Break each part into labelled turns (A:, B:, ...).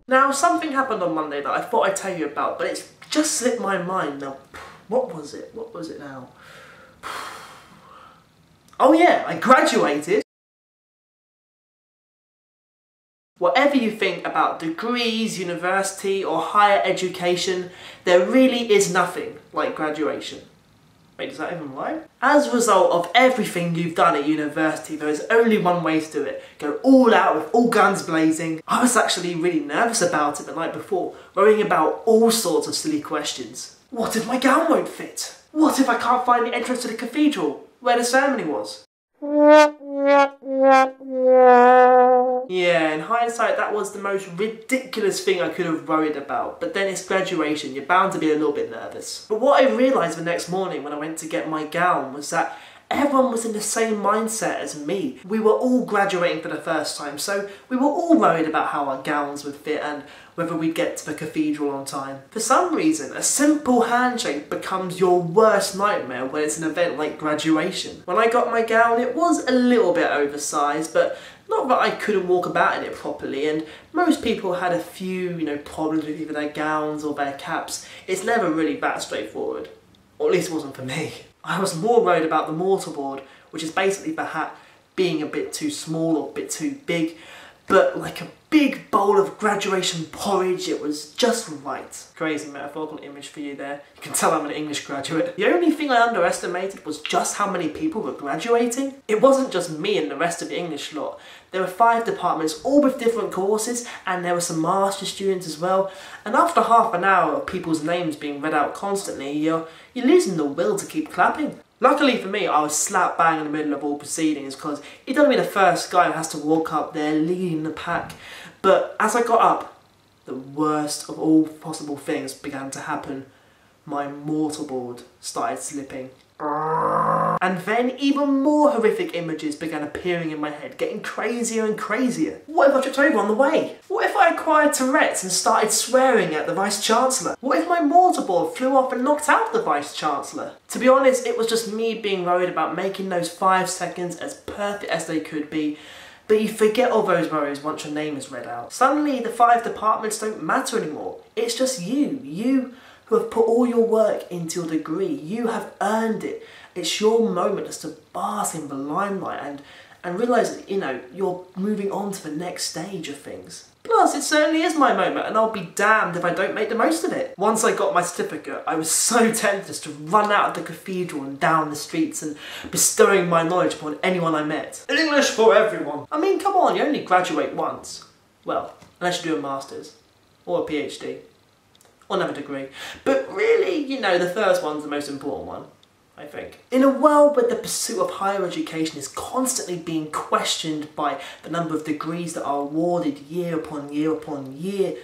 A: Now, something happened on Monday that I thought I'd tell you about, but it's just slipped my mind. Now, what was it? What was it now? Oh yeah, I graduated. Whatever you think about degrees, university or higher education, there really is nothing like graduation. Wait, does that even rhyme? As a result of everything you've done at university, there is only one way to do it. Go all out with all guns blazing. I was actually really nervous about it the night before, worrying about all sorts of silly questions. What if my gown won't fit? What if I can't find the entrance to the cathedral, where the ceremony was? Yeah, in hindsight that was the most ridiculous thing I could have worried about, but then it's graduation, you're bound to be a little bit nervous. But what I realised the next morning when I went to get my gown was that everyone was in the same mindset as me. We were all graduating for the first time, so we were all worried about how our gowns would fit and whether we'd get to the cathedral on time. For some reason, a simple handshake becomes your worst nightmare when it's an event like graduation. When I got my gown, it was a little bit oversized, but not that I couldn't walk about in it properly, and most people had a few, problems with either their gowns or their caps. It's never really that straightforward. Or at least it wasn't for me. I was more worried about the mortarboard, which is basically the hat being a bit too small or a bit too big, but like a big bowl of graduation porridge, it was just right. Crazy metaphorical image for you there. You can tell I'm an English graduate. The only thing I underestimated was just how many people were graduating. It wasn't just me and the rest of the English lot. There were 5 departments, all with different courses, and there were some master students as well. And after half an hour of people's names being read out constantly, you're losing the will to keep clapping. Luckily for me, I was slap bang in the middle of all proceedings because you don't want to be the first guy who has to walk up there leading the pack. But as I got up, the worst of all possible things began to happen. My mortarboard started slipping. And then even more horrific images began appearing in my head, getting crazier and crazier. What if I tripped over on the way? What if I acquired Tourette's and started swearing at the Vice-Chancellor? What if my mortarboard flew off and knocked out the Vice-Chancellor? To be honest, it was just me being worried about making those 5 seconds as perfect as they could be. But you forget all those worries once your name is read out. Suddenly the 5 departments don't matter anymore. It's just you who have put all your work into your degree. You have earned it. It's your moment just to bask in the limelight and realise that, you're moving on to the next stage of things. Plus, it certainly is my moment, and I'll be damned if I don't make the most of it. Once I got my certificate, I was so tempted just to run out of the cathedral and down the streets and bestowing my knowledge upon anyone I met. English for everyone! I mean, come on, you only graduate once. Well, unless you do a master's, or a PhD, or another degree. But really, the first one's the most important one, I think. In a world where the pursuit of higher education is constantly being questioned by the number of degrees that are awarded year upon year upon year,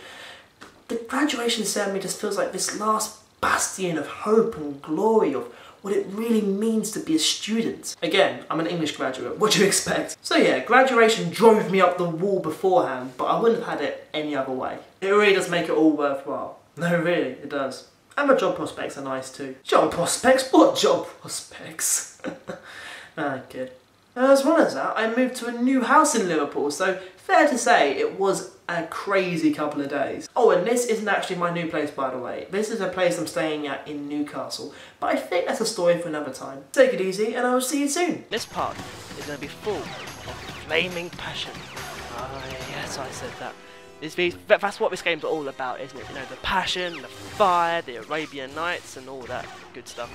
A: the graduation ceremony just feels like this last bastion of hope and glory of what it really means to be a student. Again, I'm an English graduate, what do you expect? So yeah, graduation drove me up the wall beforehand, but I wouldn't have had it any other way. It really does make it all worthwhile. No, really, it does. And my job prospects are nice too. Job prospects? What job prospects? Ah, kid. As well as that, I moved to a new house in Liverpool, so fair to say it was a crazy couple of days. Oh, and this isn't actually my new place, by the way. This is a place I'm staying at in Newcastle, but I think that's a story for another time. Take it easy, and I will see you soon.
B: This part is going to be full of flaming passion. Ah, yes, I said that. That's what this game's all about, isn't it? The passion, the fire, the Arabian Nights and all that good stuff.